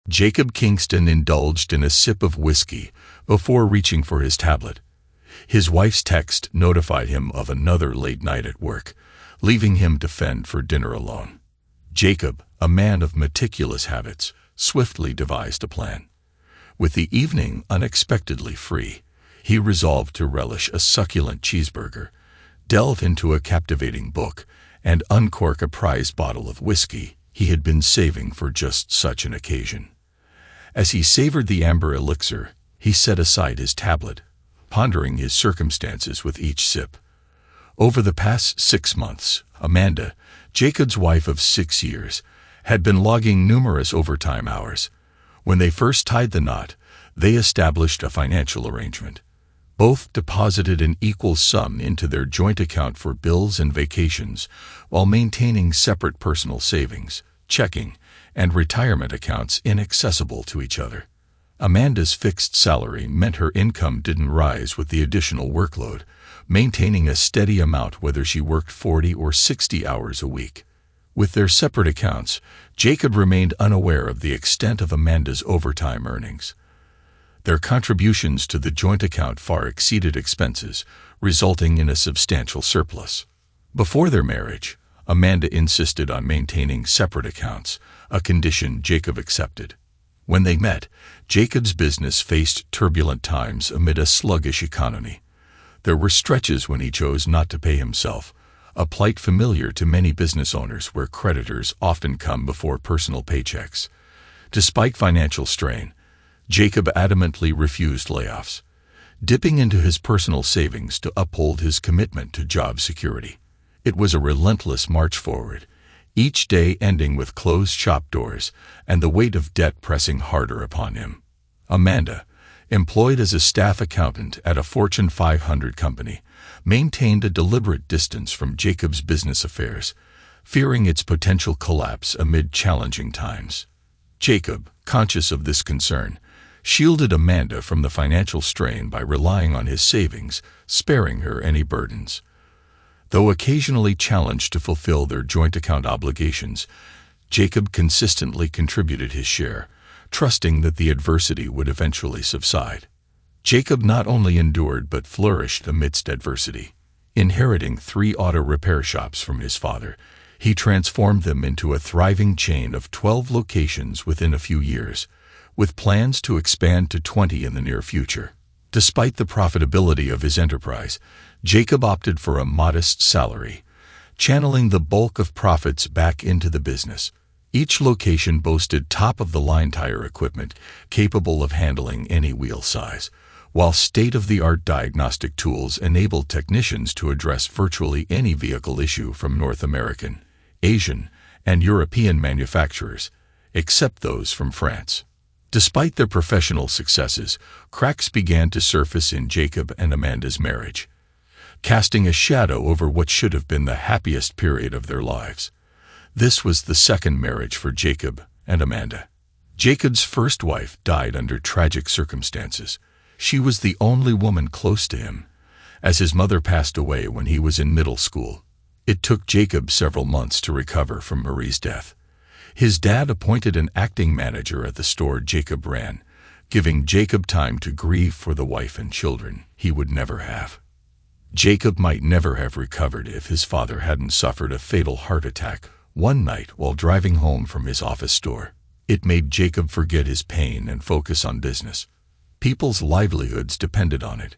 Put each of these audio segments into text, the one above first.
Jacob Kingston indulged in a sip of whiskey before reaching for his tablet. His wife's text notified him of another late night at work, leaving him to fend for dinner alone. Jacob, a man of meticulous habits, swiftly devised a plan. With the evening unexpectedly free, he resolved to relish a succulent cheeseburger, delve into a captivating book, and uncork a prized bottle of whiskey he had been saving for just such an occasion. As he savored the amber elixir, he set aside his tablet, pondering his circumstances with each sip. Over the past 6 months, Amanda, Jacob's wife of 6 years, had been logging numerous overtime hours. When they first tied the knot, they established a financial arrangement. Both deposited an equal sum into their joint account for bills and vacations, while maintaining separate personal savings, checking, and retirement accounts inaccessible to each other. Amanda's fixed salary meant her income didn't rise with the additional workload, maintaining a steady amount whether she worked 40 or 60 hours a week. With their separate accounts, Jacob remained unaware of the extent of Amanda's overtime earnings. Their contributions to the joint account far exceeded expenses, resulting in a substantial surplus. Before their marriage, Amanda insisted on maintaining separate accounts, a condition Jacob accepted. When they met, Jacob's business faced turbulent times amid a sluggish economy. There were stretches when he chose not to pay himself, a plight familiar to many business owners where creditors often come before personal paychecks. Despite financial strain, Jacob adamantly refused layoffs, dipping into his personal savings to uphold his commitment to job security. It was a relentless march forward, each day ending with closed shop doors and the weight of debt pressing harder upon him. Amanda, employed as a staff accountant at a Fortune 500 company, maintained a deliberate distance from Jacob's business affairs, fearing its potential collapse amid challenging times. Jacob, conscious of this concern, shielded Amanda from the financial strain by relying on his savings, sparing her any burdens. Though occasionally challenged to fulfill their joint account obligations, Jacob consistently contributed his share, trusting that the adversity would eventually subside. Jacob not only endured but flourished amidst adversity. Inheriting 3 auto repair shops from his father, he transformed them into a thriving chain of 12 locations within a few years, with plans to expand to 20 in the near future. Despite the profitability of his enterprise, Jacob opted for a modest salary, channeling the bulk of profits back into the business. Each location boasted top-of-the-line tire equipment capable of handling any wheel size, while state-of-the-art diagnostic tools enabled technicians to address virtually any vehicle issue from North American, Asian, and European manufacturers, except those from France. Despite their professional successes, cracks began to surface in Jacob and Amanda's marriage, casting a shadow over what should have been the happiest period of their lives. This was the second marriage for Jacob and Amanda. Jacob's first wife died under tragic circumstances. She was the only woman close to him, as his mother passed away when he was in middle school. It took Jacob several months to recover from Marie's death. His dad appointed an acting manager at the store Jacob ran, giving Jacob time to grieve for the wife and children he would never have. Jacob might never have recovered if his father hadn't suffered a fatal heart attack one night while driving home from his office store. It made Jacob forget his pain and focus on business. People's livelihoods depended on it.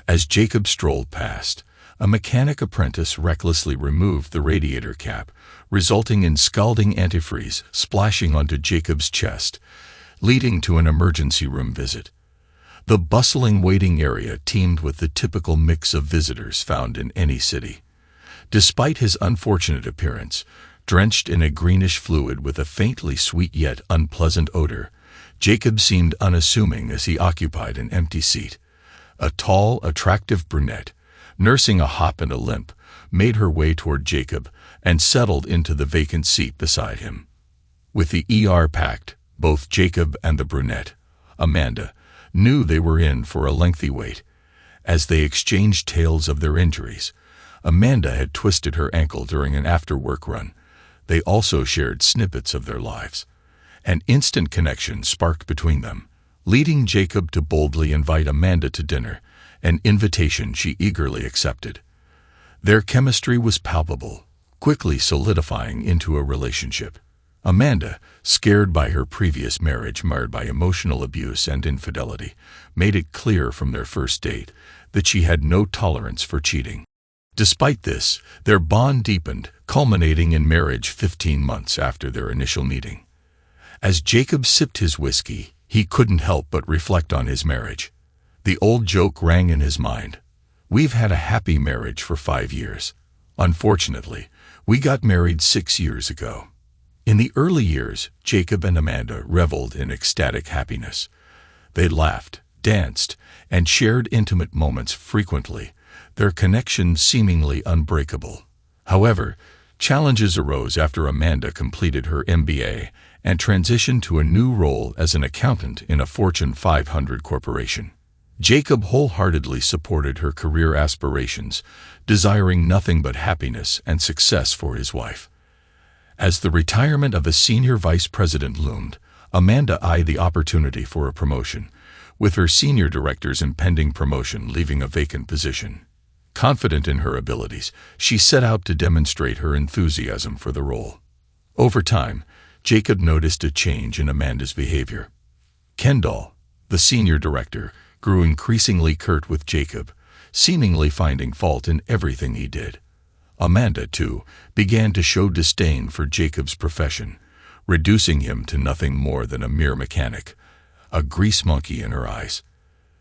As Jacob strolled past, a mechanic apprentice recklessly removed the radiator cap, resulting in scalding antifreeze splashing onto Jacob's chest, leading to an emergency room visit. The bustling waiting area teemed with the typical mix of visitors found in any city. Despite his unfortunate appearance, drenched in a greenish fluid with a faintly sweet yet unpleasant odor, Jacob seemed unassuming as he occupied an empty seat. A tall, attractive brunette, nursing a hop and a limp, made her way toward Jacob and settled into the vacant seat beside him. With the ER packed, both Jacob and the brunette, Amanda, knew they were in for a lengthy wait. As they exchanged tales of their injuries, Amanda had twisted her ankle during an after-work run. They also shared snippets of their lives. An instant connection sparked between them, leading Jacob to boldly invite Amanda to dinner, an invitation she eagerly accepted. Their chemistry was palpable, quickly solidifying into a relationship. Amanda, scared by her previous marriage marred by emotional abuse and infidelity, made it clear from their first date that she had no tolerance for cheating. Despite this, their bond deepened, culminating in marriage 15 months after their initial meeting. As Jacob sipped his whiskey, he couldn't help but reflect on his marriage. The old joke rang in his mind. "We've had a happy marriage for 5 years. Unfortunately, we got married 6 years ago." In the early years, Jacob and Amanda reveled in ecstatic happiness. They laughed, danced, and shared intimate moments frequently, their connection seemingly unbreakable. However, challenges arose after Amanda completed her MBA and transitioned to a new role as an accountant in a Fortune 500 corporation. Jacob wholeheartedly supported her career aspirations, desiring nothing but happiness and success for his wife. As the retirement of a senior vice president loomed, Amanda eyed the opportunity for a promotion, with her senior director's impending promotion leaving a vacant position. Confident in her abilities, she set out to demonstrate her enthusiasm for the role. Over time, Jacob noticed a change in Amanda's behavior. Kendall, the senior director, grew increasingly curt with Jacob, seemingly finding fault in everything he did. Amanda, too, began to show disdain for Jacob's profession, reducing him to nothing more than a mere mechanic, a grease monkey in her eyes.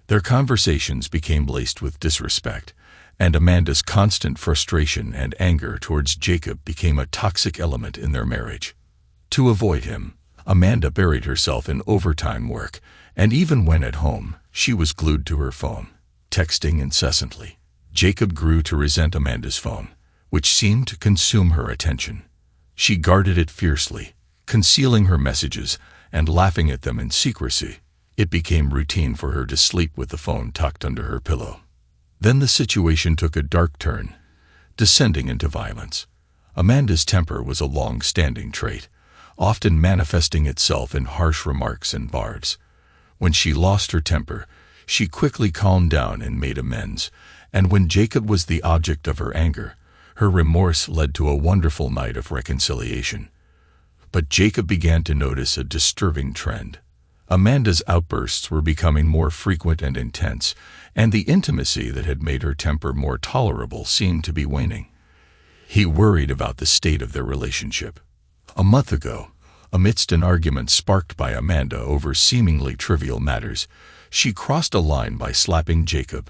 Their conversations became laced with disrespect, and Amanda's constant frustration and anger towards Jacob became a toxic element in their marriage. To avoid him, Amanda buried herself in overtime work, and even when at home, she was glued to her phone, texting incessantly. Jacob grew to resent Amanda's phone, which seemed to consume her attention. She guarded it fiercely, concealing her messages and laughing at them in secrecy. It became routine for her to sleep with the phone tucked under her pillow. Then the situation took a dark turn, descending into violence. Amanda's temper was a long-standing trait, often manifesting itself in harsh remarks and barbs. When she lost her temper, she quickly calmed down and made amends, and when Jacob was the object of her anger, her remorse led to a wonderful night of reconciliation. But Jacob began to notice a disturbing trend. Amanda's outbursts were becoming more frequent and intense, and the intimacy that had made her temper more tolerable seemed to be waning. He worried about the state of their relationship. A month ago, amidst an argument sparked by Amanda over seemingly trivial matters, she crossed a line by slapping Jacob,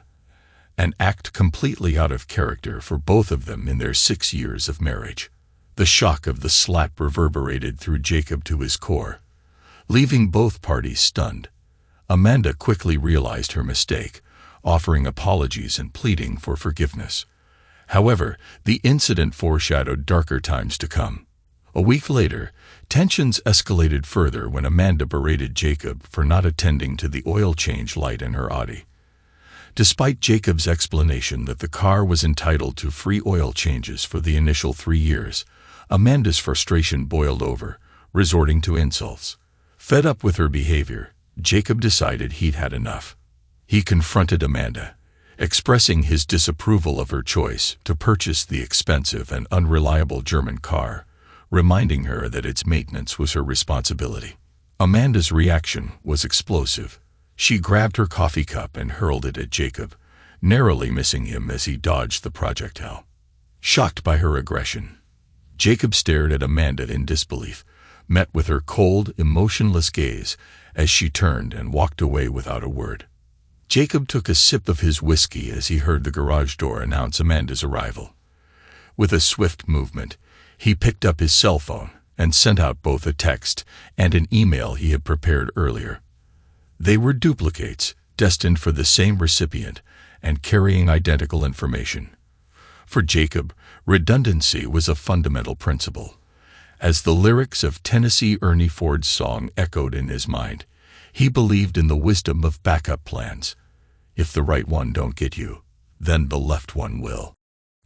an act completely out of character for both of them in their 6 years of marriage. The shock of the slap reverberated through Jacob to his core, leaving both parties stunned. Amanda quickly realized her mistake, offering apologies and pleading for forgiveness. However, the incident foreshadowed darker times to come. A week later, tensions escalated further when Amanda berated Jacob for not attending to the oil change light in her Audi. Despite Jacob's explanation that the car was entitled to free oil changes for the initial 3 years, Amanda's frustration boiled over, resorting to insults. Fed up with her behavior, Jacob decided he'd had enough. He confronted Amanda, expressing his disapproval of her choice to purchase the expensive and unreliable German car, reminding her that its maintenance was her responsibility. Amanda's reaction was explosive. She grabbed her coffee cup and hurled it at Jacob, narrowly missing him as he dodged the projectile. Shocked by her aggression, Jacob stared at Amanda in disbelief, met with her cold, emotionless gaze as she turned and walked away without a word. Jacob took a sip of his whiskey as he heard the garage door announce Amanda's arrival. With a swift movement, he picked up his cell phone and sent out both a text and an email he had prepared earlier. They were duplicates, destined for the same recipient and carrying identical information. For Jacob, redundancy was a fundamental principle. As the lyrics of Tennessee Ernie Ford's song echoed in his mind, he believed in the wisdom of backup plans. If the right one don't get you, then the left one will.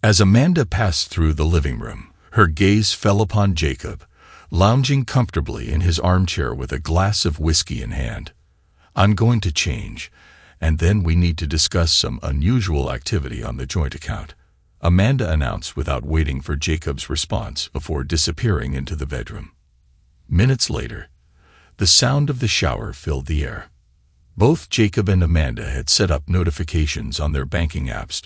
As Amanda passed through the living room, her gaze fell upon Jacob, lounging comfortably in his armchair with a glass of whiskey in hand. "I'm going to change, and then we need to discuss some unusual activity on the joint account," Amanda announced without waiting for Jacob's response before disappearing into the bedroom. Minutes later, the sound of the shower filled the air. Both Jacob and Amanda had set up notifications on their banking apps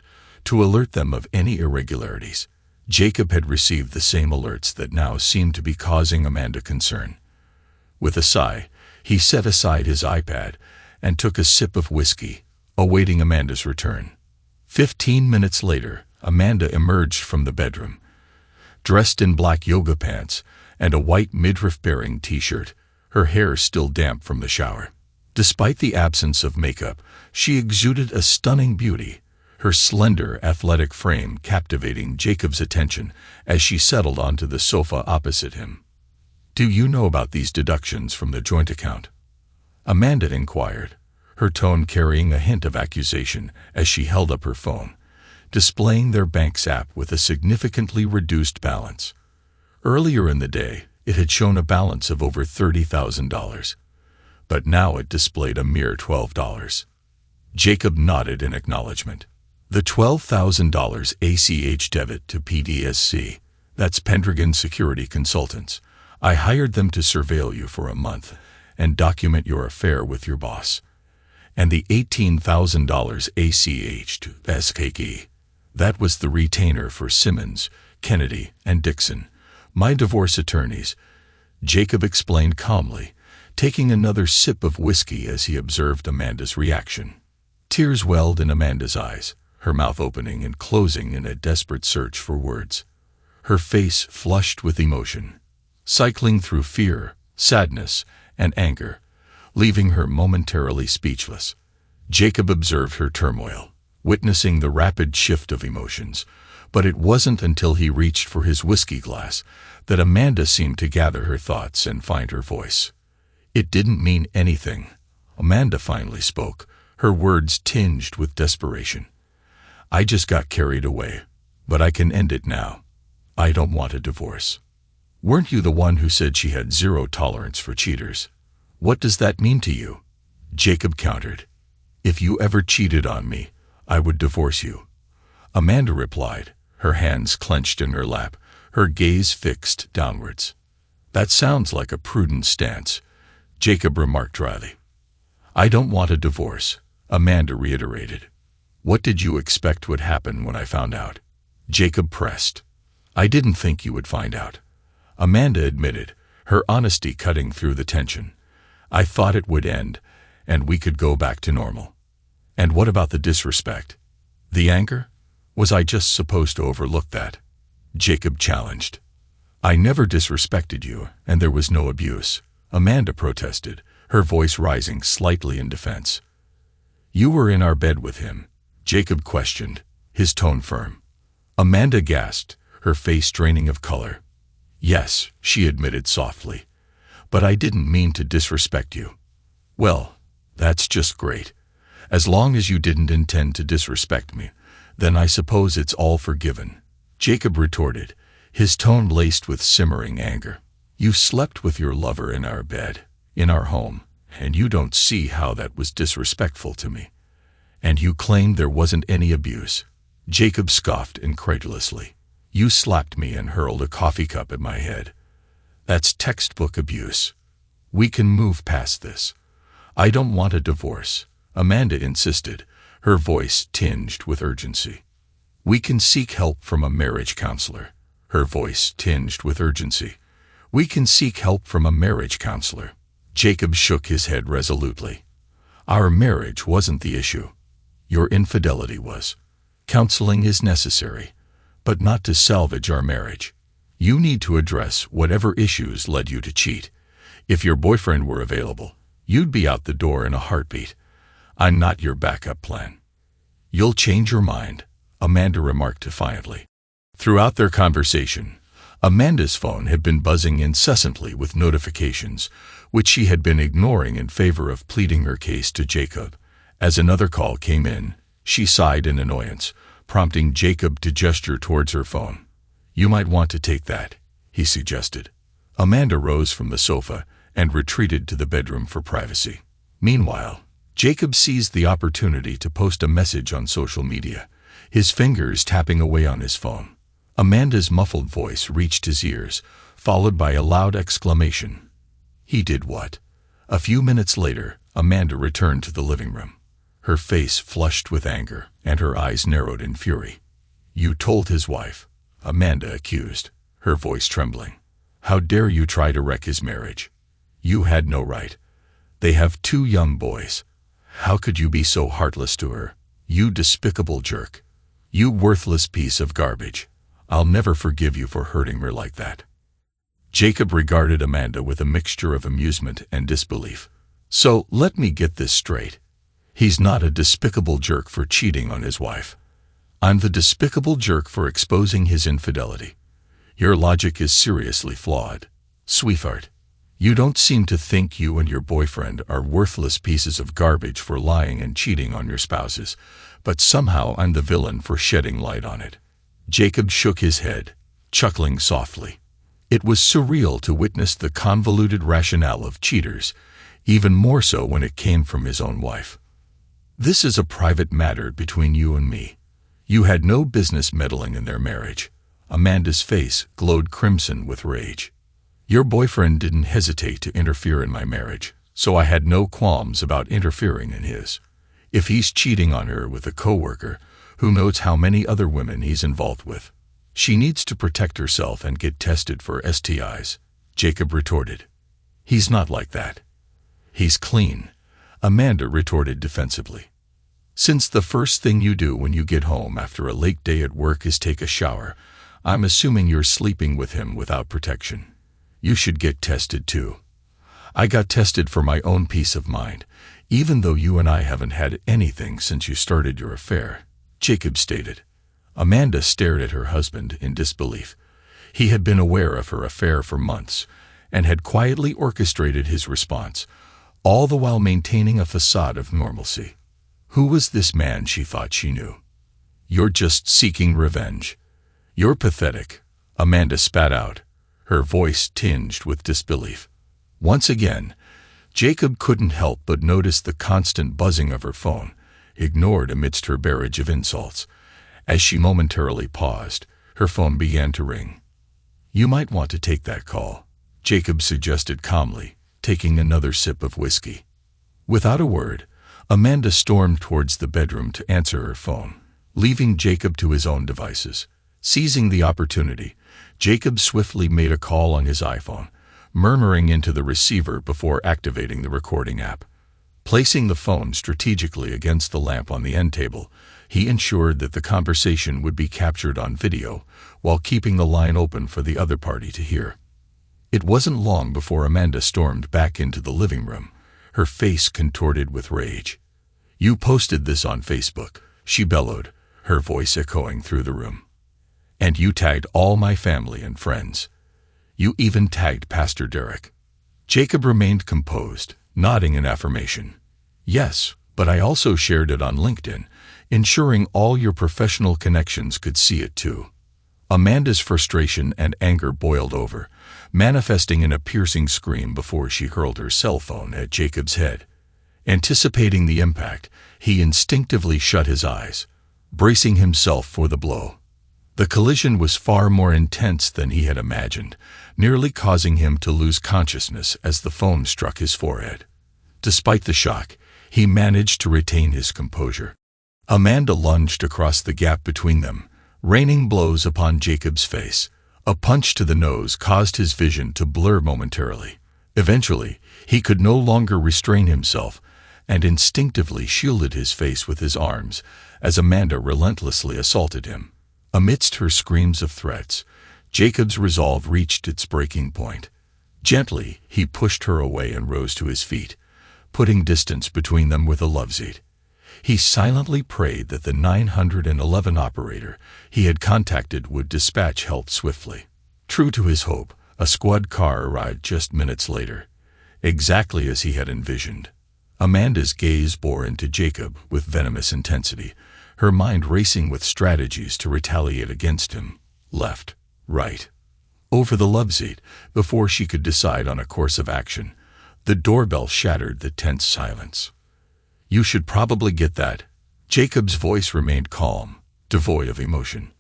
to alert them of any irregularities. Jacob had received the same alerts that now seemed to be causing Amanda concern. With a sigh, he set aside his iPad and took a sip of whiskey, awaiting Amanda's return. 15 minutes later, Amanda emerged from the bedroom, dressed in black yoga pants and a white midriff-bearing t-shirt, her hair still damp from the shower. Despite the absence of makeup, she exuded a stunning beauty, her slender, athletic frame captivating Jacob's attention as she settled onto the sofa opposite him. "Do you know about these deductions from the joint account?" Amanda inquired, her tone carrying a hint of accusation as she held up her phone, displaying their bank's app with a significantly reduced balance. Earlier in the day, it had shown a balance of over $30,000, but now it displayed a mere $12. Jacob nodded in acknowledgement. "The $12,000 ACH debit to PDSC, that's Pendragon Security Consultants. I hired them to surveil you for a month and document your affair with your boss. And the $18,000 ACH to SKE, that was the retainer for Simmons, Kennedy, and Dixon, my divorce attorneys," Jacob explained calmly, taking another sip of whiskey as he observed Amanda's reaction. Tears welled in Amanda's eyes, her mouth opening and closing in a desperate search for words. Her face flushed with emotion, cycling through fear, sadness, and anger, leaving her momentarily speechless. Jacob observed her turmoil, witnessing the rapid shift of emotions, but it wasn't until he reached for his whiskey glass that Amanda seemed to gather her thoughts and find her voice. "It didn't mean anything," Amanda finally spoke, her words tinged with desperation. "I just got carried away, but I can end it now. I don't want a divorce." "Weren't you the one who said she had zero tolerance for cheaters? What does that mean to you?" Jacob countered. "If you ever cheated on me, I would divorce you," Amanda replied, her hands clenched in her lap, her gaze fixed downwards. "That sounds like a prudent stance," Jacob remarked dryly. "I don't want a divorce," Amanda reiterated. "What did you expect would happen when I found out?" Jacob pressed. "I didn't think you would find out," Amanda admitted, her honesty cutting through the tension. "I thought it would end, and we could go back to normal." "And what about the disrespect? The anger? Was I just supposed to overlook that?" Jacob challenged. "I never disrespected you, and there was no abuse," Amanda protested, her voice rising slightly in defense. "You were in our bed with him?" Jacob questioned, his tone firm. Amanda gasped, her face draining of color. "Yes," she admitted softly, "but I didn't mean to disrespect you." "Well, that's just great. As long as you didn't intend to disrespect me, then I suppose it's all forgiven," Jacob retorted, his tone laced with simmering anger. "You slept with your lover in our bed, in our home, and you don't see how that was disrespectful to me. And you claimed there wasn't any abuse." Jacob scoffed incredulously. "You slapped me and hurled a coffee cup at my head. That's textbook abuse. We can move past this." "I don't want a divorce," Amanda insisted, her voice tinged with urgency. "We can seek help from a marriage counselor," her voice tinged with urgency. "We can seek help from a marriage counselor." Jacob shook his head resolutely. "Our marriage wasn't the issue. Your infidelity was. Counseling is necessary, but not to salvage our marriage. You need to address whatever issues led you to cheat. If your boyfriend were available, you'd be out the door in a heartbeat. I'm not your backup plan." "You'll change your mind," Amanda remarked defiantly. Throughout their conversation, Amanda's phone had been buzzing incessantly with notifications, which she had been ignoring in favor of pleading her case to Jacob. As another call came in, she sighed in annoyance, prompting Jacob to gesture towards her phone. "You might want to take that," he suggested. Amanda rose from the sofa and retreated to the bedroom for privacy. Meanwhile, Jacob seized the opportunity to post a message on social media, his fingers tapping away on his phone. Amanda's muffled voice reached his ears, followed by a loud exclamation. He did what? A few minutes later, Amanda returned to the living room, her face flushed with anger and her eyes narrowed in fury. You told his wife, Amanda accused, her voice trembling. How dare you try to wreck his marriage? You had no right. They have 2 young boys. How could you be so heartless to her? You despicable jerk. You worthless piece of garbage. I'll never forgive you for hurting her like that. Jacob regarded Amanda with a mixture of amusement and disbelief. So, let me get this straight. He's not a despicable jerk for cheating on his wife. I'm the despicable jerk for exposing his infidelity. Your logic is seriously flawed. Sweetheart, you don't seem to think you and your boyfriend are worthless pieces of garbage for lying and cheating on your spouses, but somehow I'm the villain for shedding light on it. Jacob shook his head, chuckling softly. It was surreal to witness the convoluted rationale of cheaters, even more so when it came from his own wife. This is a private matter between you and me. You had no business meddling in their marriage. Amanda's face glowed crimson with rage. Your boyfriend didn't hesitate to interfere in my marriage, so I had no qualms about interfering in his. If he's cheating on her with a coworker, who knows how many other women he's involved with? She needs to protect herself and get tested for STIs, Jacob retorted. He's not like that. He's clean, Amanda retorted defensively. Since the first thing you do when you get home after a late day at work is take a shower, I'm assuming you're sleeping with him without protection. You should get tested too. I got tested for my own peace of mind, even though you and I haven't had anything since you started your affair, Jacob stated. Amanda stared at her husband in disbelief. He had been aware of her affair for months and had quietly orchestrated his response, all the while maintaining a facade of normalcy. Who was this man she thought she knew? You're just seeking revenge. You're pathetic, Amanda spat out, her voice tinged with disbelief. Once again, Jacob couldn't help but notice the constant buzzing of her phone, ignored amidst her barrage of insults. As she momentarily paused, her phone began to ring. You might want to take that call, Jacob suggested calmly, taking another sip of whiskey. Without a word, Amanda stormed towards the bedroom to answer her phone, leaving Jacob to his own devices. Seizing the opportunity, Jacob swiftly made a call on his iPhone, murmuring into the receiver before activating the recording app. Placing the phone strategically against the lamp on the end table, he ensured that the conversation would be captured on video while keeping the line open for the other party to hear. It wasn't long before Amanda stormed back into the living room, her face contorted with rage. You posted this on Facebook, she bellowed, her voice echoing through the room. And you tagged all my family and friends. You even tagged Pastor Derek. Jacob remained composed, nodding in affirmation. Yes, but I also shared it on LinkedIn, ensuring all your professional connections could see it too. Amanda's frustration and anger boiled over, manifesting in a piercing scream before she hurled her cell phone at Jacob's head. Anticipating the impact, he instinctively shut his eyes, bracing himself for the blow. The collision was far more intense than he had imagined, nearly causing him to lose consciousness as the phone struck his forehead. Despite the shock, he managed to retain his composure. Amanda lunged across the gap between them, raining blows upon Jacob's face. A punch to the nose caused his vision to blur momentarily. Eventually, he could no longer restrain himself and instinctively shielded his face with his arms as Amanda relentlessly assaulted him. Amidst her screams of threats, Jacob's resolve reached its breaking point. Gently, he pushed her away and rose to his feet, putting distance between them with a loveseat. He silently prayed that the 911 operator he had contacted would dispatch help swiftly. True to his hope, a squad car arrived just minutes later, exactly as he had envisioned. Amanda's gaze bore into Jacob with venomous intensity, her mind racing with strategies to retaliate against him. Left, right, over the loveseat, before she could decide on a course of action. The doorbell shattered the tense silence. "You should probably get that." Jacob's voice remained calm, devoid of emotion.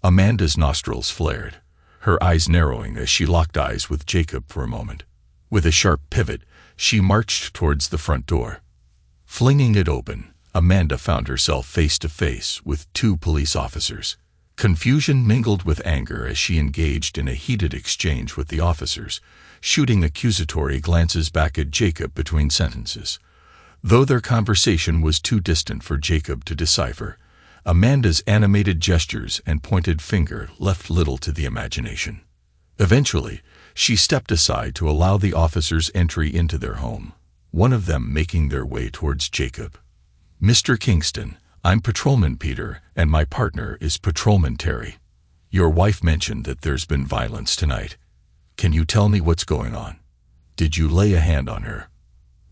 Amanda's nostrils flared, her eyes narrowing as she locked eyes with Jacob for a moment. With a sharp pivot, she marched towards the front door. Flinging it open, Amanda found herself face to face with two police officers. Confusion mingled with anger as she engaged in a heated exchange with the officers, shooting accusatory glances back at Jacob between sentences. Though their conversation was too distant for Jacob to decipher, Amanda's animated gestures and pointed finger left little to the imagination. Eventually, she stepped aside to allow the officers entry into their home, one of them making their way towards Jacob. "Mr. Kingston, I'm Patrolman Peter, and my partner is Patrolman Terry. Your wife mentioned that there's been violence tonight. Can you tell me what's going on? Did you lay a hand on her?"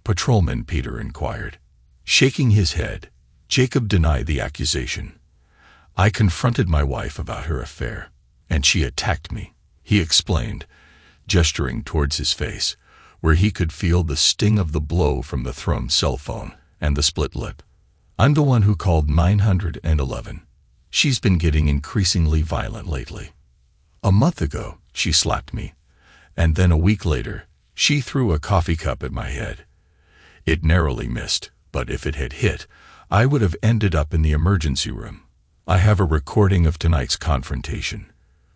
Patrolman Peter inquired. Shaking his head, Jacob denied the accusation. "I confronted my wife about her affair, and she attacked me," he explained, gesturing towards his face, where he could feel the sting of the blow from the thrown cell phone and the split lip. "I'm the one who called 911. She's been getting increasingly violent lately. A month ago, she slapped me, and then a week later, she threw a coffee cup at my head. It narrowly missed, but if it had hit, I would have ended up in the emergency room. I have a recording of tonight's confrontation.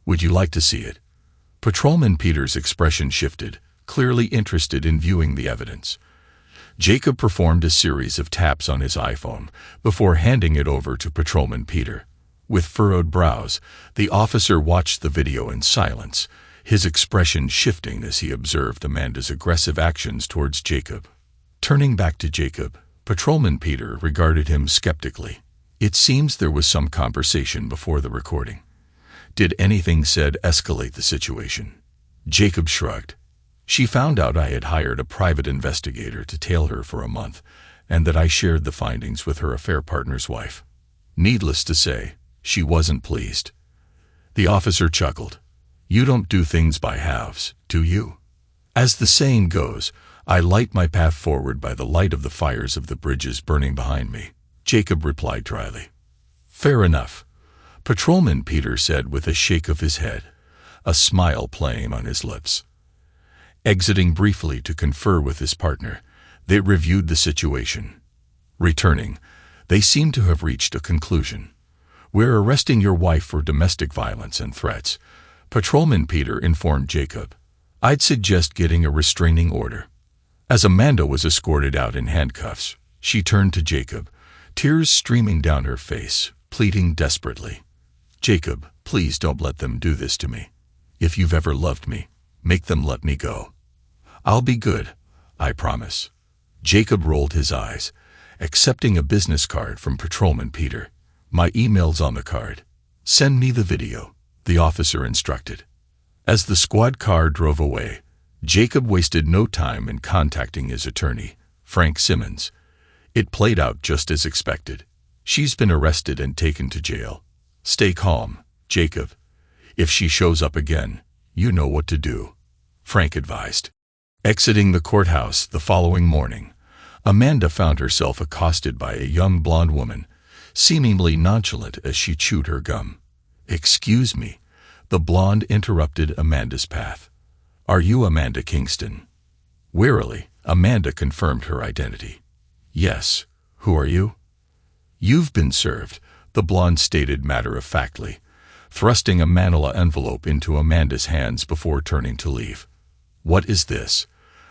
Would you like to see it?" Patrolman Peter's expression shifted, clearly interested in viewing the evidence. Jacob performed a series of taps on his iPhone before handing it over to Patrolman Peter. With furrowed brows, the officer watched the video in silence, his expression shifting as he observed Amanda's aggressive actions towards Jacob. Turning back to Jacob, Patrolman Peter regarded him skeptically. "It seems there was some conversation before the recording. Did anything said escalate the situation?" Jacob shrugged. "She found out I had hired a private investigator to tail her for a month, and that I shared the findings with her affair partner's wife. Needless to say, she wasn't pleased." The officer chuckled. "You don't do things by halves, do you? As the saying goes, I light my path forward by the light of the fires of the bridges burning behind me," Jacob replied dryly. "Fair enough," Patrolman Peter said with a shake of his head, a smile playing on his lips. Exiting briefly to confer with his partner, they reviewed the situation. Returning, they seemed to have reached a conclusion. "We're arresting your wife for domestic violence and threats," Patrolman Peter informed Jacob. "I'd suggest getting a restraining order." As Amanda was escorted out in handcuffs, she turned to Jacob, tears streaming down her face, pleading desperately. "Jacob, please don't let them do this to me. If you've ever loved me, make them let me go. I'll be good, I promise." Jacob rolled his eyes, accepting a business card from Patrolman Peter. "My email's on the card. Send me the video," the officer instructed. As the squad car drove away, Jacob wasted no time in contacting his attorney, Frank Simmons. It played out just as expected. "She's been arrested and taken to jail. Stay calm, Jacob. If she shows up again, you know what to do," Frank advised. Exiting the courthouse the following morning, Amanda found herself accosted by a young blonde woman, seemingly nonchalant as she chewed her gum. "Excuse me," the blonde interrupted Amanda's path. "Are you Amanda Kingston?" Wearily, Amanda confirmed her identity. "Yes. Who are you?" "You've been served," the blonde stated matter-of-factly, thrusting a manila envelope into Amanda's hands before turning to leave. "What is this?"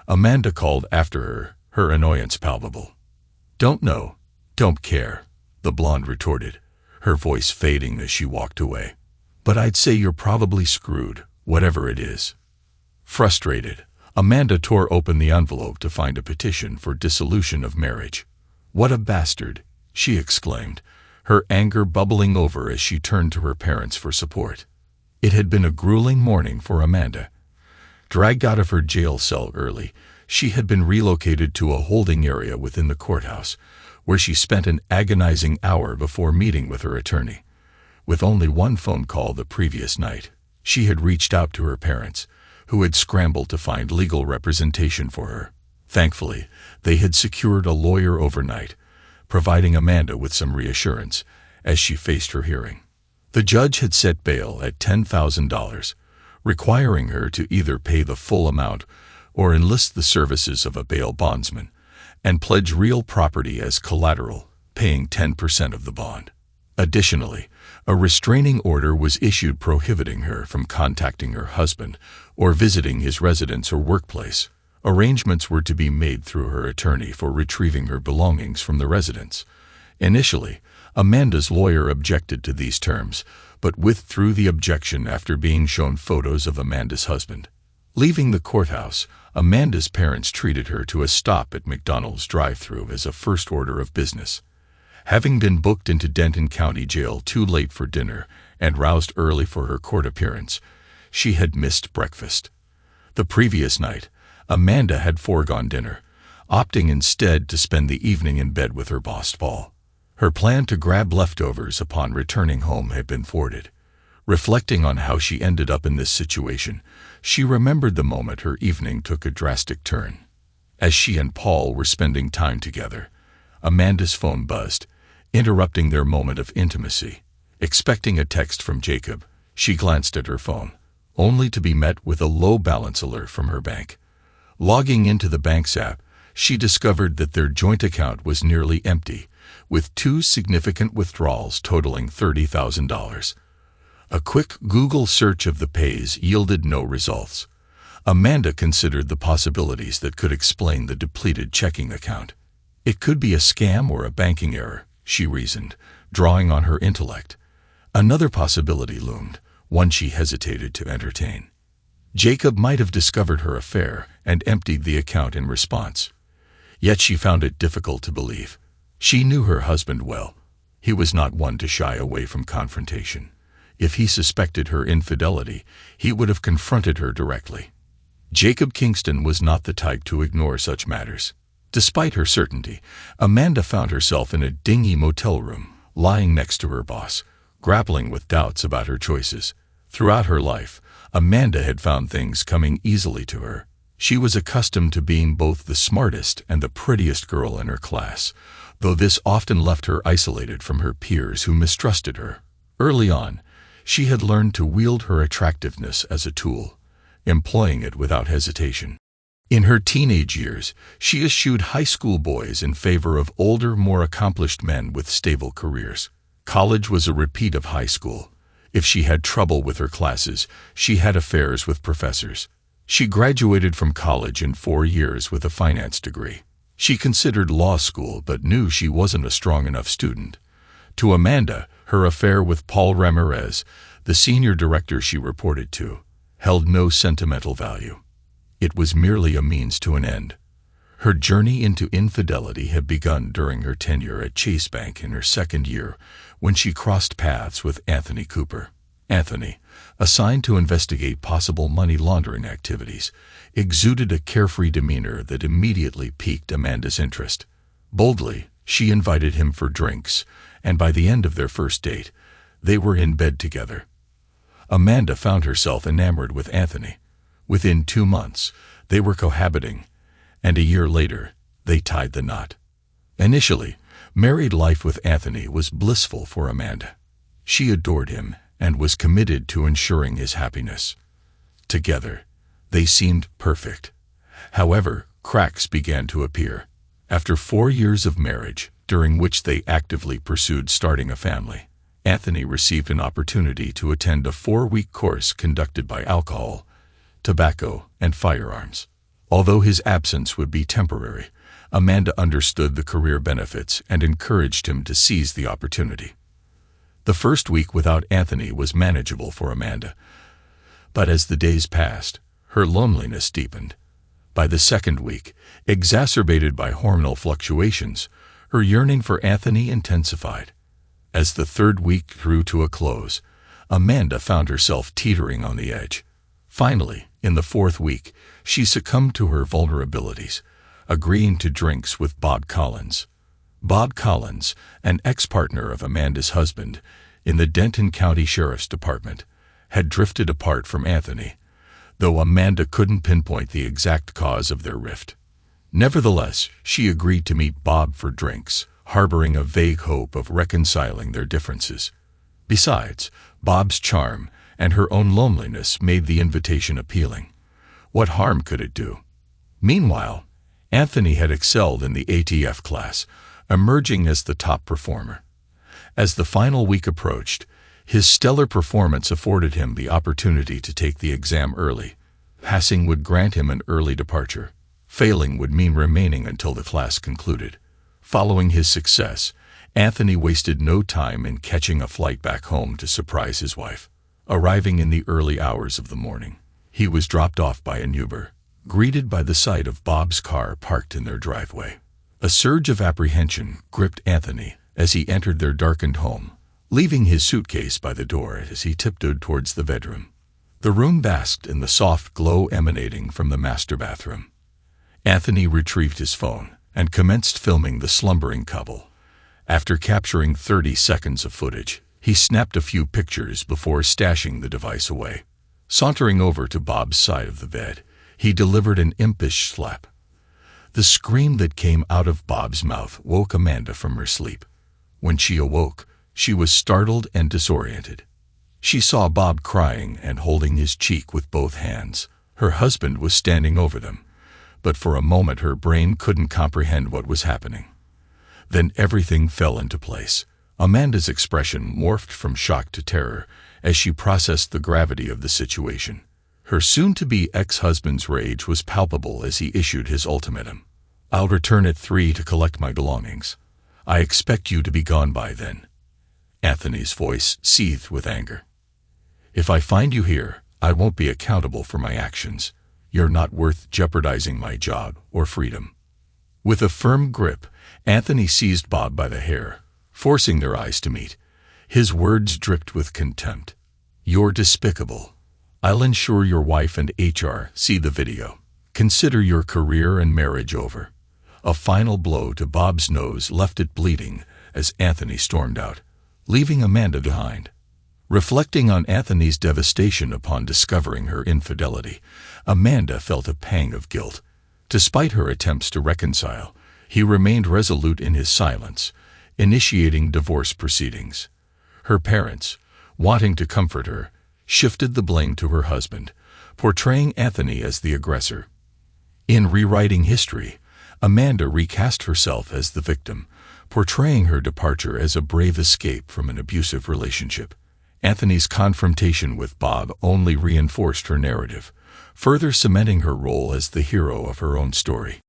Amanda called after her annoyance palpable. "Don't know, don't care," the blonde retorted, her voice fading as she walked away. "But I'd say you're probably screwed, whatever it is." Frustrated, Amanda tore open the envelope to find a petition for dissolution of marriage. "What a bastard," she exclaimed, her anger bubbling over as she turned to her parents for support. It had been a grueling morning for Amanda. Dragged out of her jail cell early, she had been relocated to a holding area within the courthouse, where she spent an agonizing hour before meeting with her attorney. With only one phone call the previous night, She had reached out to her parents, who had scrambled to find legal representation for her. Thankfully, they had secured a lawyer overnight, providing Amanda with some reassurance as she faced her hearing. The judge had set bail at $10,000, requiring her to either pay the full amount or enlist the services of a bail bondsman and pledge real property as collateral, paying 10% of the bond. Additionally, a restraining order was issued prohibiting her from contacting her husband or visiting his residence or workplace. Arrangements were to be made through her attorney for retrieving her belongings from the residence. Initially, Amanda's lawyer objected to these terms, but withdrew the objection after being shown photos of Amanda's husband. Leaving the courthouse, Amanda's parents treated her to a stop at McDonald's drive-thru as a first order of business. Having been booked into Denton County Jail too late for dinner and roused early for her court appearance, she had missed breakfast. The previous night, Amanda had foregone dinner, opting instead to spend the evening in bed with her boss, Paul. Her plan to grab leftovers upon returning home had been thwarted. Reflecting on how she ended up in this situation, she remembered the moment her evening took a drastic turn. As she and Paul were spending time together, Amanda's phone buzzed, interrupting their moment of intimacy. Expecting a text from Jacob, she glanced at her phone, only to be met with a low balance alert from her bank. Logging into the bank's app, she discovered that their joint account was nearly empty, with 2 significant withdrawals totaling $30,000. A quick Google search of the pays yielded no results. Amanda considered the possibilities that could explain the depleted checking account. It could be a scam or a banking error, she reasoned, drawing on her intellect. Another possibility loomed, one she hesitated to entertain. Jacob might have discovered her affair and emptied the account in response. Yet she found it difficult to believe. She knew her husband well. He was not one to shy away from confrontation. If he suspected her infidelity, he would have confronted her directly. Jacob Kingston was not the type to ignore such matters. Despite her certainty, Amanda found herself in a dingy motel room, lying next to her boss, grappling with doubts about her choices. Throughout her life, Amanda had found things coming easily to her. She was accustomed to being both the smartest and the prettiest girl in her class, though this often left her isolated from her peers who mistrusted her. Early on, she had learned to wield her attractiveness as a tool, employing it without hesitation. In her teenage years, she eschewed high school boys in favor of older, more accomplished men with stable careers. College was a repeat of high school. If she had trouble with her classes, she had affairs with professors. She graduated from college in 4 years with a finance degree. She considered law school but knew she wasn't a strong enough student. To Amanda, her affair with Paul Ramirez, the senior director she reported to, held no sentimental value. It was merely a means to an end. Her journey into infidelity had begun during her tenure at Chase Bank in her second year, when she crossed paths with Anthony Cooper. Anthony, assigned to investigate possible money laundering activities, exuded a carefree demeanor that immediately piqued Amanda's interest. Boldly, she invited him for drinks, and by the end of their first date, they were in bed together. Amanda found herself enamored with Anthony. Within 2 months, they were cohabiting, and a year later, they tied the knot. Initially, married life with Anthony was blissful for Amanda. She adored him and was committed to ensuring his happiness. Together, they seemed perfect. However, cracks began to appear. After 4 years of marriage, during which they actively pursued starting a family, Anthony received an opportunity to attend a 4-week course conducted by alcohol, tobacco, and firearms. Although his absence would be temporary, Amanda understood the career benefits and encouraged him to seize the opportunity. The first week without Anthony was manageable for Amanda, but as the days passed, her loneliness deepened. By the second week, exacerbated by hormonal fluctuations, her yearning for Anthony intensified. As the third week drew to a close, Amanda found herself teetering on the edge. Finally, in the 4th week, she succumbed to her vulnerabilities, agreeing to drinks with Bob Collins. Bob Collins, an ex-partner of Amanda's husband in the Denton County Sheriff's Department, had drifted apart from Anthony, though Amanda couldn't pinpoint the exact cause of their rift. Nevertheless, she agreed to meet Bob for drinks, harboring a vague hope of reconciling their differences. Besides, Bob's charm and her own loneliness made the invitation appealing. What harm could it do? Meanwhile, Anthony had excelled in the ATF class, emerging as the top performer. As the final week approached, his stellar performance afforded him the opportunity to take the exam early. Passing would grant him an early departure. Failing would mean remaining until the class concluded. Following his success, Anthony wasted no time in catching a flight back home to surprise his wife. Arriving in the early hours of the morning, he was dropped off by an Uber, greeted by the sight of Bob's car parked in their driveway. A surge of apprehension gripped Anthony as he entered their darkened home, leaving his suitcase by the door as he tiptoed towards the bedroom. The room basked in the soft glow emanating from the master bathroom. Anthony retrieved his phone and commenced filming the slumbering couple. After capturing 30 seconds of footage, he snapped a few pictures before stashing the device away. Sauntering over to Bob's side of the bed, he delivered an impish slap. The scream that came out of Bob's mouth woke Amanda from her sleep. When she awoke, she was startled and disoriented. She saw Bob crying and holding his cheek with both hands. Her husband was standing over them, but for a moment her brain couldn't comprehend what was happening. Then everything fell into place. Amanda's expression morphed from shock to terror as she processed the gravity of the situation. Her soon-to-be ex-husband's rage was palpable as he issued his ultimatum. "I'll return at 3 to collect my belongings. I expect you to be gone by then." Anthony's voice seethed with anger. "If I find you here, I won't be accountable for my actions. You're not worth jeopardizing my job or freedom." With a firm grip, Anthony seized Bob by the hair, forcing their eyes to meet. His words dripped with contempt. "You're despicable. I'll ensure your wife and HR see the video. Consider your career and marriage over." A final blow to Bob's nose left it bleeding as Anthony stormed out, leaving Amanda behind. Reflecting on Anthony's devastation upon discovering her infidelity, Amanda felt a pang of guilt. Despite her attempts to reconcile, he remained resolute in his silence, initiating divorce proceedings. Her parents, wanting to comfort her, shifted the blame to her husband, portraying Anthony as the aggressor. In rewriting history, Amanda recast herself as the victim, portraying her departure as a brave escape from an abusive relationship. Anthony's confrontation with Bob only reinforced her narrative, further cementing her role as the hero of her own story.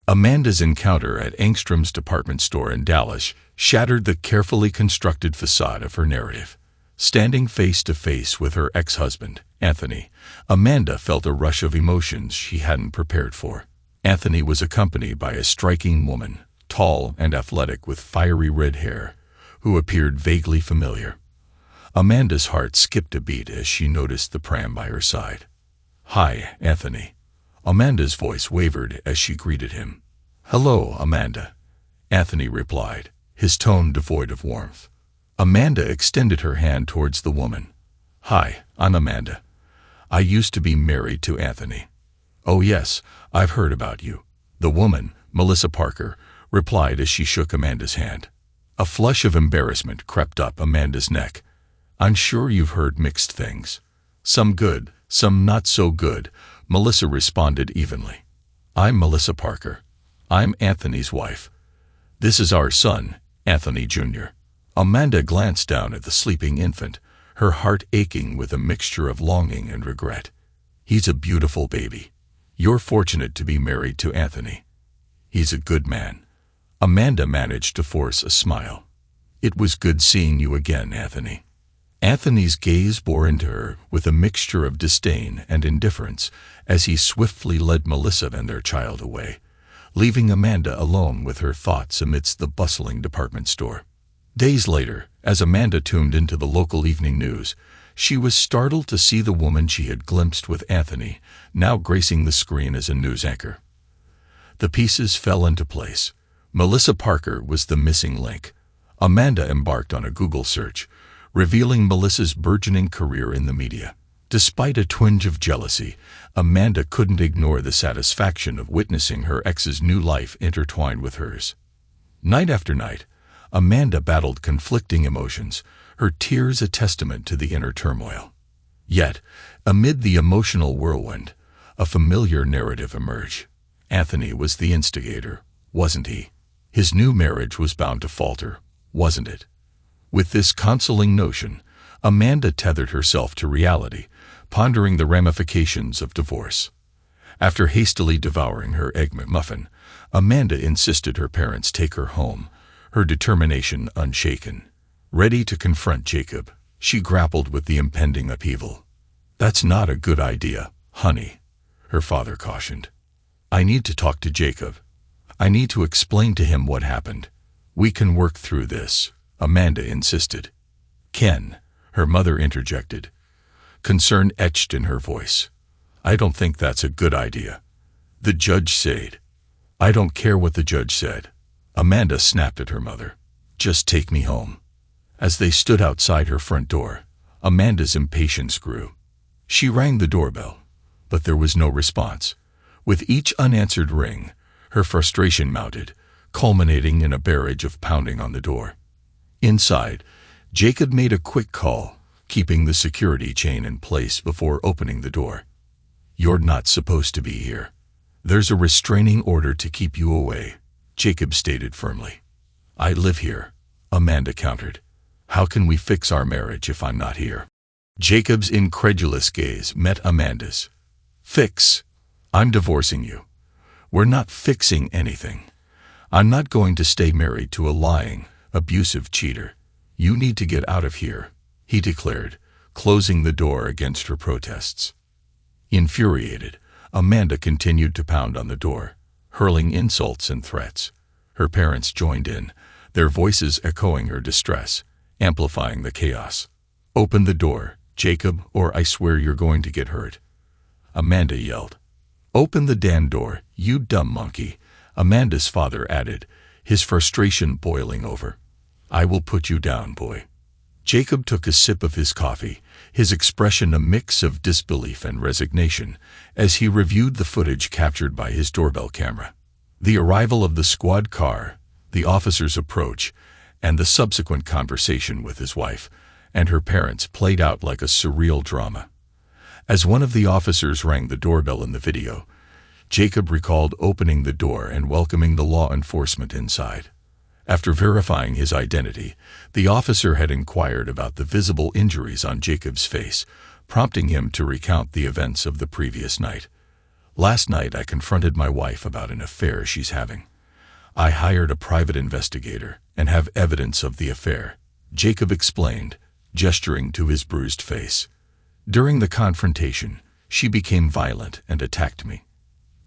Amanda's encounter at Engstrom's department store in Dallas shattered the carefully constructed facade of her narrative. Standing face to face with her ex-husband, Anthony, Amanda felt a rush of emotions she hadn't prepared for. Anthony was accompanied by a striking woman, tall and athletic with fiery red hair, who appeared vaguely familiar. Amanda's heart skipped a beat as she noticed the pram by her side. "Hi, Anthony." Amanda's voice wavered as she greeted him. "Hello, Amanda," Anthony replied, his tone devoid of warmth. Amanda extended her hand towards the woman. "Hi, I'm Amanda. I used to be married to Anthony." "Oh yes, I've heard about you," the woman, Melissa Parker, replied as she shook Amanda's hand. A flush of embarrassment crept up Amanda's neck. "I'm sure you've heard mixed things. Some good, some not so good," Melissa responded evenly. "I'm Melissa Parker. I'm Anthony's wife. This is our son, Anthony Jr." Amanda glanced down at the sleeping infant, her heart aching with a mixture of longing and regret. "He's a beautiful baby. You're fortunate to be married to Anthony. He's a good man." Amanda managed to force a smile. "It was good seeing you again, Anthony." Anthony's gaze bore into her with a mixture of disdain and indifference as he swiftly led Melissa and their child away, leaving Amanda alone with her thoughts amidst the bustling department store. Days later, as Amanda tuned into the local evening news, she was startled to see the woman she had glimpsed with Anthony now gracing the screen as a news anchor. The pieces fell into place. Melissa Parker was the missing link. Amanda embarked on a Google search, revealing Melissa's burgeoning career in the media. Despite a twinge of jealousy, Amanda couldn't ignore the satisfaction of witnessing her ex's new life intertwined with hers. Night after night, Amanda battled conflicting emotions, her tears a testament to the inner turmoil. Yet, amid the emotional whirlwind, a familiar narrative emerged. Anthony was the instigator, wasn't he? His new marriage was bound to falter, wasn't it? With this consoling notion, Amanda tethered herself to reality, pondering the ramifications of divorce. After hastily devouring her egg McMuffin, Amanda insisted her parents take her home, her determination unshaken. Ready to confront Jacob, she grappled with the impending upheaval. "That's not a good idea, honey," her father cautioned. "I need to talk to Jacob. I need to explain to him what happened. We can work through this," Amanda insisted. "Ken," her mother interjected, concern etched in her voice. "I don't think that's a good idea. The judge said." "I don't care what the judge said," Amanda snapped at her mother. "Just take me home." As they stood outside her front door, Amanda's impatience grew. She rang the doorbell, but there was no response. With each unanswered ring, her frustration mounted, culminating in a barrage of pounding on the door. Inside, Jacob made a quick call, keeping the security chain in place before opening the door. "You're not supposed to be here. There's a restraining order to keep you away," Jacob stated firmly. "I live here," Amanda countered. "How can we fix our marriage if I'm not here?" Jacob's incredulous gaze met Amanda's. "Fix? I'm divorcing you. We're not fixing anything. I'm not going to stay married to a lying, abusive cheater. You need to get out of here," he declared, closing the door against her protests. Infuriated, Amanda continued to pound on the door, hurling insults and threats. Her parents joined in, their voices echoing her distress, amplifying the chaos. "Open the door, Jacob, or I swear you're going to get hurt," Amanda yelled. "Open the damn door, you dumb monkey," Amanda's father added, his frustration boiling over. "I will put you down, boy." Jacob took a sip of his coffee, his expression a mix of disbelief and resignation, as he reviewed the footage captured by his doorbell camera. The arrival of the squad car, the officer's approach, and the subsequent conversation with his wife and her parents played out like a surreal drama. As one of the officers rang the doorbell in the video, Jacob recalled opening the door and welcoming the law enforcement inside. After verifying his identity, the officer had inquired about the visible injuries on Jacob's face, prompting him to recount the events of the previous night. "Last night I confronted my wife about an affair she's having. I hired a private investigator and have evidence of the affair," Jacob explained, gesturing to his bruised face. "During the confrontation, she became violent and attacked me."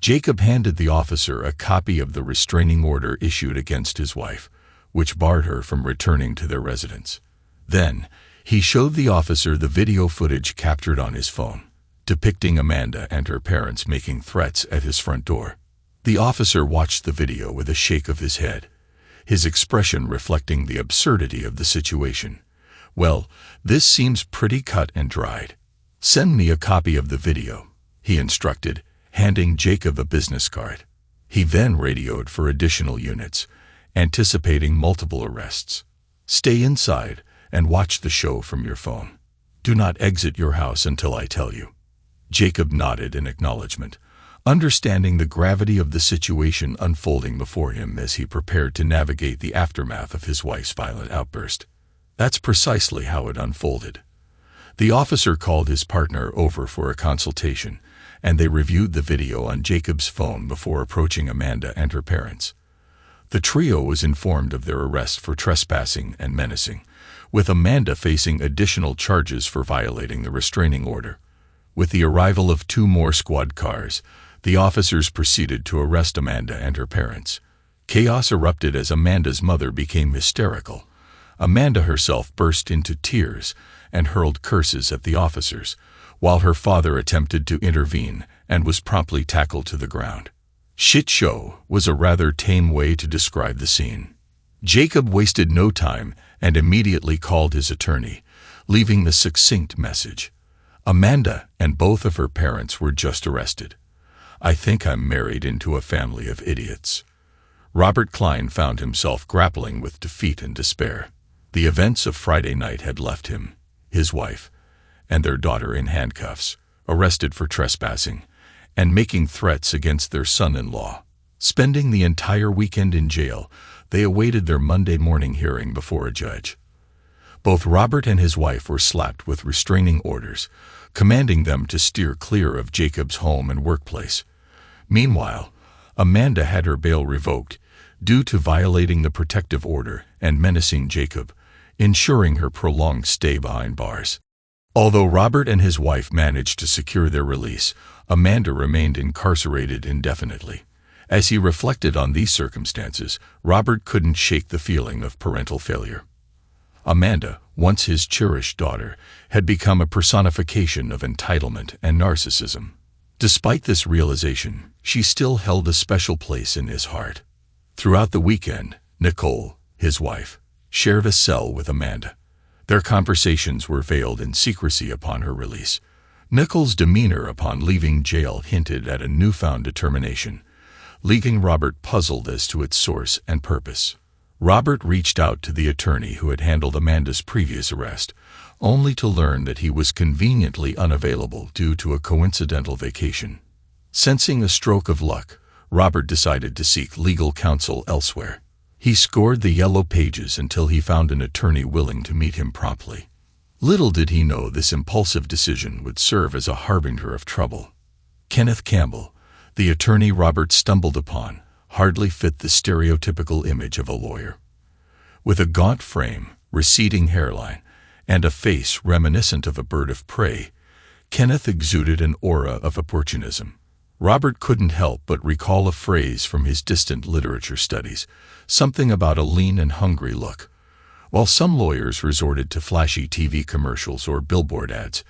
Jacob handed the officer a copy of the restraining order issued against his wife, which barred her from returning to their residence. Then, he showed the officer the video footage captured on his phone, depicting Amanda and her parents making threats at his front door. The officer watched the video with a shake of his head, his expression reflecting the absurdity of the situation. "Well, this seems pretty cut and dried. Send me a copy of the video," he instructed, handing Jacob a business card. He then radioed for additional units, anticipating multiple arrests. "Stay inside and watch the show from your phone. Do not exit your house until I tell you." Jacob nodded in acknowledgement, understanding the gravity of the situation unfolding before him as he prepared to navigate the aftermath of his wife's violent outburst. That's precisely how it unfolded. The officer called his partner over for a consultation, and they reviewed the video on Jacob's phone before approaching Amanda and her parents. The trio was informed of their arrest for trespassing and menacing, with Amanda facing additional charges for violating the restraining order. With the arrival of 2 more squad cars, the officers proceeded to arrest Amanda and her parents. Chaos erupted as Amanda's mother became hysterical. Amanda herself burst into tears and hurled curses at the officers, while her father attempted to intervene and was promptly tackled to the ground. "Shit show" was a rather tame way to describe the scene. Jacob wasted no time and immediately called his attorney, leaving the succinct message: Amanda and both of her parents were just arrested. I think I'm married into a family of idiots. Robert Klein found himself grappling with defeat and despair. The events of Friday night had left him, his wife, and their daughter in handcuffs, arrested for trespassing, and making threats against their son-in-law. Spending the entire weekend in jail, they awaited their Monday morning hearing before a judge. Both Robert and his wife were slapped with restraining orders, commanding them to steer clear of Jacob's home and workplace. Meanwhile, Amanda had her bail revoked due to violating the protective order and menacing Jacob, ensuring her prolonged stay behind bars. Although Robert and his wife managed to secure their release, Amanda remained incarcerated indefinitely. As he reflected on these circumstances, Robert couldn't shake the feeling of parental failure. Amanda, once his cherished daughter, had become a personification of entitlement and narcissism. Despite this realization, she still held a special place in his heart. Throughout the weekend, Nicole, his wife, shared a cell with Amanda. Their conversations were veiled in secrecy upon her release. Nicole's demeanor upon leaving jail hinted at a newfound determination, leaving Robert puzzled as to its source and purpose. Robert reached out to the attorney who had handled Amanda's previous arrest, only to learn that he was conveniently unavailable due to a coincidental vacation. Sensing a stroke of luck, Robert decided to seek legal counsel elsewhere. He scoured the yellow pages until he found an attorney willing to meet him promptly. Little did he know this impulsive decision would serve as a harbinger of trouble. Kenneth Campbell, the attorney Robert stumbled upon, hardly fit the stereotypical image of a lawyer. With a gaunt frame, receding hairline, and a face reminiscent of a bird of prey, Kenneth exuded an aura of opportunism. Robert couldn't help but recall a phrase from his distant literature studies, something about a lean and hungry look. While some lawyers resorted to flashy TV commercials or billboard ads,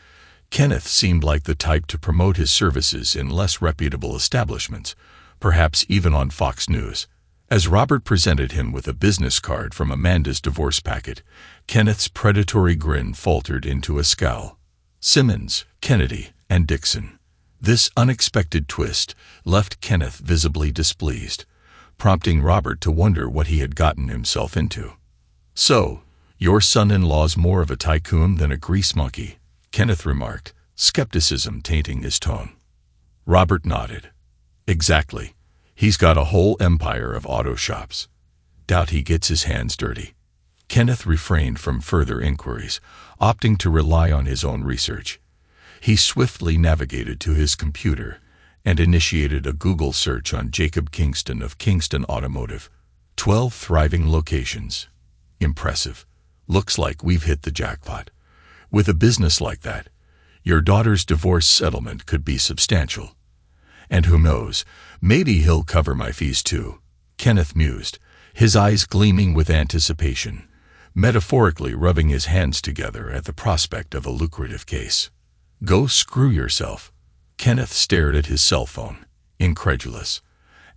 Kenneth seemed like the type to promote his services in less reputable establishments, perhaps even on Fox News. As Robert presented him with a business card from Amanda's divorce packet, Kenneth's predatory grin faltered into a scowl. Simmons, Kennedy, and Dixon. This unexpected twist left Kenneth visibly displeased, prompting Robert to wonder what he had gotten himself into. So, your son-in-law's more of a tycoon than a grease monkey, Kenneth remarked, skepticism tainting his tone. Robert nodded. Exactly. He's got a whole empire of auto shops. Doubt he gets his hands dirty. Kenneth refrained from further inquiries, opting to rely on his own research. He swiftly navigated to his computer and initiated a Google search on Jacob Kingston of Kingston Automotive. 12 thriving locations. Impressive. Looks like we've hit the jackpot. With a business like that, your daughter's divorce settlement could be substantial. And who knows, maybe he'll cover my fees too, Kenneth mused, his eyes gleaming with anticipation, metaphorically rubbing his hands together at the prospect of a lucrative case. Go screw yourself. Kenneth stared at his cell phone, incredulous.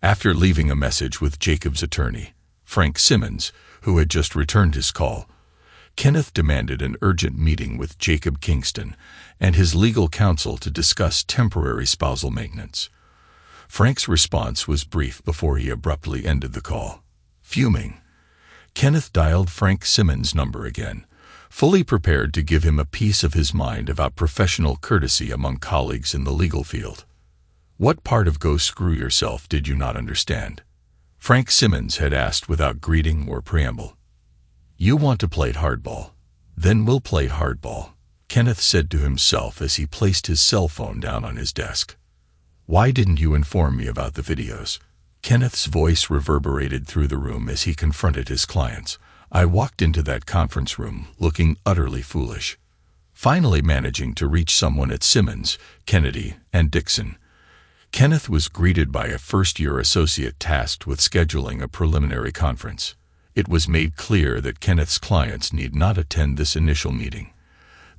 After leaving a message with Jacob's attorney, Frank Simmons, who had just returned his call, Kenneth demanded an urgent meeting with Jacob Kingston and his legal counsel to discuss temporary spousal maintenance. Frank's response was brief before he abruptly ended the call. Fuming, Kenneth dialed Frank Simmons' number again, fully prepared to give him a piece of his mind about professional courtesy among colleagues in the legal field. What part of go screw yourself did you not understand? Frank Simmons had asked without greeting or preamble. You want to play hardball? Then we'll play hardball, Kenneth said to himself as he placed his cell phone down on his desk. Why didn't you inform me about the videos? Kenneth's voice reverberated through the room as he confronted his clients. I walked into that conference room looking utterly foolish. Finally managing to reach someone at Simmons, Kennedy, and Dixon, Kenneth was greeted by a first-year associate tasked with scheduling a preliminary conference. It was made clear that Kenneth's clients need not attend this initial meeting.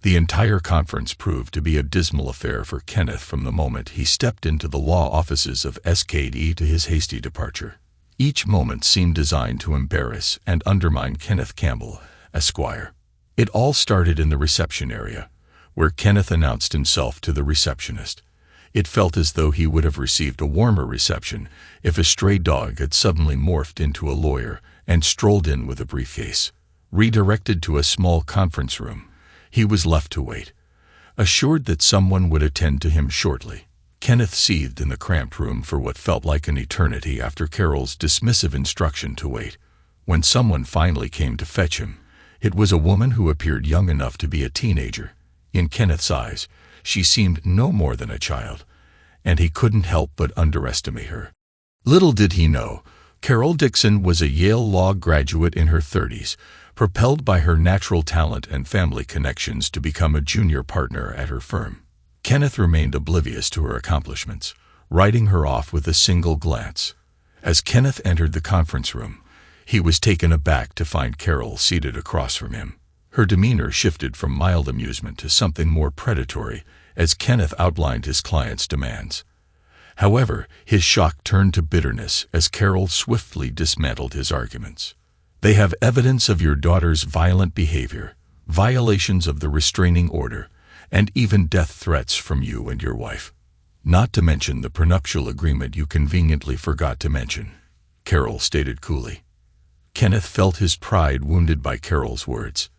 The entire conference proved to be a dismal affair for Kenneth from the moment he stepped into the law offices of SKD to his hasty departure. Each moment seemed designed to embarrass and undermine Kenneth Campbell, Esquire. It all started in the reception area, where Kenneth announced himself to the receptionist. It felt as though he would have received a warmer reception if a stray dog had suddenly morphed into a lawyer and strolled in with a briefcase. Redirected to a small conference room, he was left to wait, assured that someone would attend to him shortly. Kenneth seethed in the cramped room for what felt like an eternity after Carol's dismissive instruction to wait. When someone finally came to fetch him, it was a woman who appeared young enough to be a teenager. In Kenneth's eyes, she seemed no more than a child, and he couldn't help but underestimate her. Little did he know, Carol Dixon was a Yale Law graduate in her 30s, propelled by her natural talent and family connections to become a junior partner at her firm. Kenneth remained oblivious to her accomplishments, writing her off with a single glance. As Kenneth entered the conference room, he was taken aback to find Carol seated across from him. Her demeanor shifted from mild amusement to something more predatory as Kenneth outlined his client's demands. However, his shock turned to bitterness as Carol swiftly dismantled his arguments. "They have evidence of your daughter's violent behavior, violations of the restraining order, and even death threats from you and your wife. Not to mention the prenuptial agreement you conveniently forgot to mention," Carol stated coolly. Kenneth felt his pride wounded by Carol's words.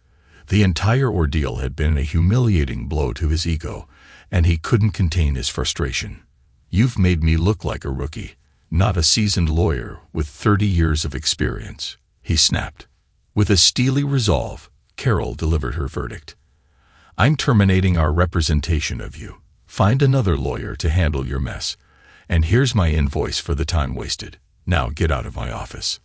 The entire ordeal had been a humiliating blow to his ego, and he couldn't contain his frustration. "You've made me look like a rookie, not a seasoned lawyer with 30 years of experience," he snapped. With a steely resolve, Carol delivered her verdict. "I'm terminating our representation of you. Find another lawyer to handle your mess. And here's my invoice for the time wasted. Now get out of my office."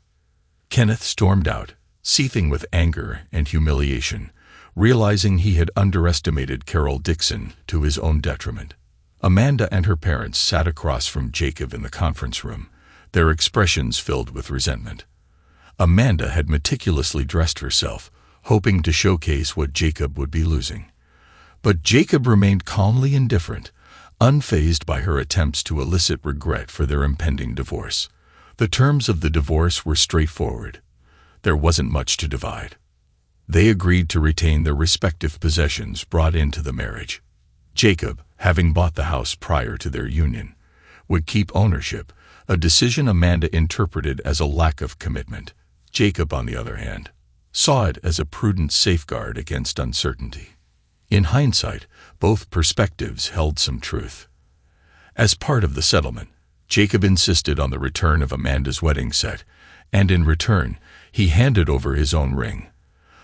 Kenneth stormed out, seething with anger and humiliation, realizing he had underestimated Carol Dixon to his own detriment. Amanda and her parents sat across from Jacob in the conference room, their expressions filled with resentment. Amanda had meticulously dressed herself, hoping to showcase what Jacob would be losing. But Jacob remained calmly indifferent, unfazed by her attempts to elicit regret for their impending divorce. The terms of the divorce were straightforward. There wasn't much to divide. They agreed to retain their respective possessions brought into the marriage. Jacob, having bought the house prior to their union, would keep ownership, a decision Amanda interpreted as a lack of commitment. Jacob, on the other hand, saw it as a prudent safeguard against uncertainty. In hindsight, both perspectives held some truth. As part of the settlement, Jacob insisted on the return of Amanda's wedding set, and in return, he handed over his own ring.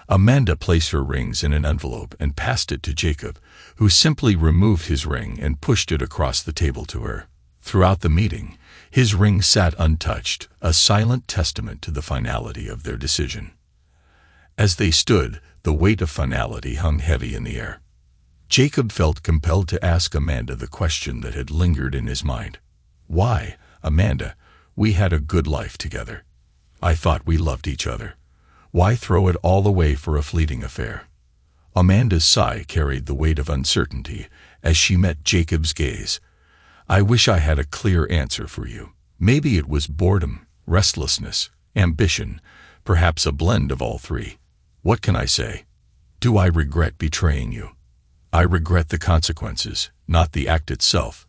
Amanda placed her rings in an envelope and passed it to Jacob, who simply removed his ring and pushed it across the table to her. Throughout the meeting, his ring sat untouched, a silent testament to the finality of their decision. As they stood, the weight of finality hung heavy in the air. Jacob felt compelled to ask Amanda the question that had lingered in his mind. "Why, Amanda, we had a good life together. I thought we loved each other. Why throw it all away for a fleeting affair?" Amanda's sigh carried the weight of uncertainty as she met Jacob's gaze. "I wish I had a clear answer for you. Maybe it was boredom, restlessness, ambition, perhaps a blend of all three. What can I say? Do I regret betraying you? I regret the consequences, not the act itself.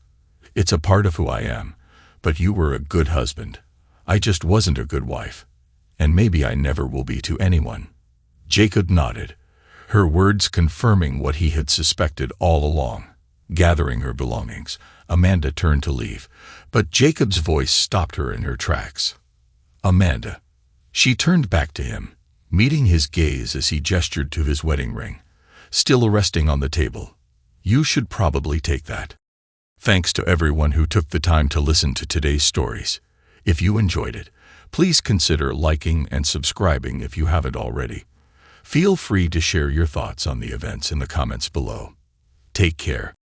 It's a part of who I am, but you were a good husband. I just wasn't a good wife, and maybe I never will be to anyone." Jacob nodded, her words confirming what he had suspected all along. Gathering her belongings, Amanda turned to leave, but Jacob's voice stopped her in her tracks. "Amanda." She turned back to him, meeting his gaze as he gestured to his wedding ring, still resting on the table. "You should probably take that." Thanks to everyone who took the time to listen to today's stories. If you enjoyed it, please consider liking and subscribing if you haven't already. Feel free to share your thoughts on the events in the comments below. Take care.